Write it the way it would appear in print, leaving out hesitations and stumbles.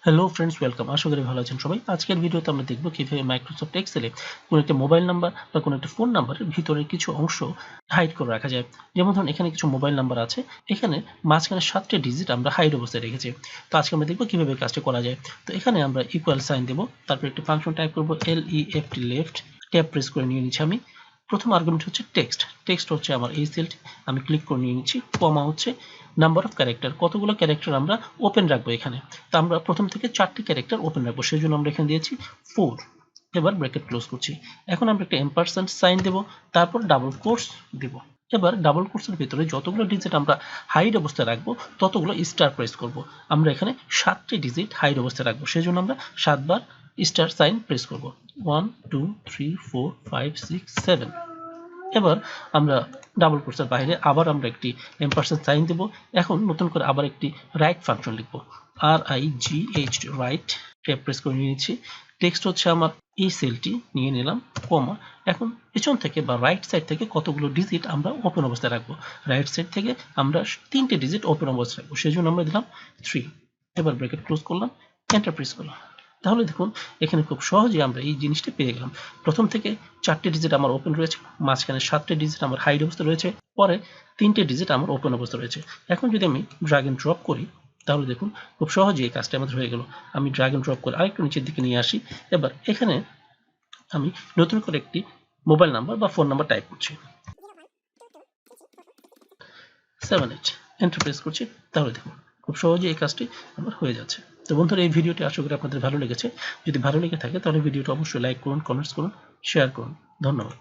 Hello friends, welcome. আশা করি ভালো আছেন সবাই। আজকের ভিডিওতে আমরা দেখব কিভাবে মাইক্রোসফট এক্সেলে কোনো একটা মোবাইল নাম্বার বা কোনো একটা ফোন নাম্বারের ভিতরে কিছু অংশ হাইড করে রাখা যায়। যেমন ধরুন এখানে কিছু মোবাইল নাম্বার আছে, এখানে মাঝখানে 7টা ডিজিট আমরা হাইড অবস্থায় রেখেছি। তো আজকে আমরা দেখব কিভাবে কাজটা করা যায়। তো এখানে আমরা ইকুয়াল সাইন দেব, তারপর একটা ফাংশন টাইপ করব left লেফট, ট্যাব প্রেস করে নিয়ে নিচ্ছি আমি। প্রথম আর্গুমেন্ট হচ্ছে টেক্সট, টেক্সট হচ্ছে আমার এই সেলটি, আমি ক্লিক করে নিয়ে নিচ্ছি। কমা হচ্ছে নাম্বার অফ ক্যারেক্টার, কতগুলো ক্যারেক্টার আমরা ওপেন রাখবো এখানে। তো আমরা প্রথম থেকে 4টি ক্যারেক্টার ওপেন রাখবো, সেই জন্য আমরা এখানে দিয়েছি 4। এবার ব্র্যাকেট ক্লোজ করছি। এখন আমরা একটা এম্পারসেন্ট সাইন দেব, তারপর ডাবল কোটস দেব। এবার ডাবল কোটসের ভিতরে যতগুলো ডিজিট আমরা হাইড অবস্থায় রাখবো ততগুলো স্টার প্রেস করব। আমরা এখানে 7টি ডিজিট হাইড অবস্থায় রাখবো, সেই জন্য আমরা 7 বার স্টার সাইন প্রেস করব। 1 2 3 4 5 6 7। এবার আমরা ডাবল কোটসের বাইরে আবার আমরা একটি এম্পারসেন্ট সাইন দেব। এখন নতুন করে আবার একটি রাইট ফাংশন লিখব, RIGHT, রাইট, ট্যাব প্রেস করে নিয়ে নিচ্ছি। টেক্সট হচ্ছে আমার এই সেলটি নিয়ে নিলাম, কমা। এখন পেছন থেকে বা রাইট সাইড থেকে কতগুলো ডিজিট আমরা ওপেন অবস্থায় রাখবো। রাইট সাইড থেকে আমরা 3টে ডিজিট ওপেন অবস্থায় রাখবো, সেই জন্য আমরা দিলাম 3। এবার ব্র্যাকেট ক্লোজ করলাম, এন্টার প্রেস করলাম। তাহলে দেখুন এখানে খুব সহজেই আমরা এই জিনিসটা পেয়ে গেলাম। প্রথম থেকে 4টে ডিজিট আমার ওপেন রয়েছে, মাঝখানে 7টে ডিজিট আমার হাইড অবস্থা রয়েছে, পরে 3টে ডিজিট আমার ওপেন অবস্থা রয়েছে। এখন যদি আমি ড্র্যাগ এন্ড ড্রপ করি, তাহলে দেখুন খুব সহজেই এই কাজটা আমাদের হয়ে গেল। আমি ড্র্যাগ এন্ড ড্রপ করে আরেকটু নিচের দিকে নিয়ে আসি। এবার এখানে আমি নতুন করে একটি মোবাইল নাম্বার বা ফোন নাম্বার টাইপ করছি, 78, এন্টার প্রেস করছি। তাহলে দেখুন খুব সহজেই এই কাজটি আমার হয়ে যাচ্ছে। তো বন্ধুরা, এই ভিডিওটি আশা করি আপনাদের ভালো লেগেছে। যদি ভালো লেগে থাকে তাহলে ভিডিওটা অবশ্যই লাইক করুন, কমেন্টস করুন, শেয়ার করুন। ধন্যবাদ।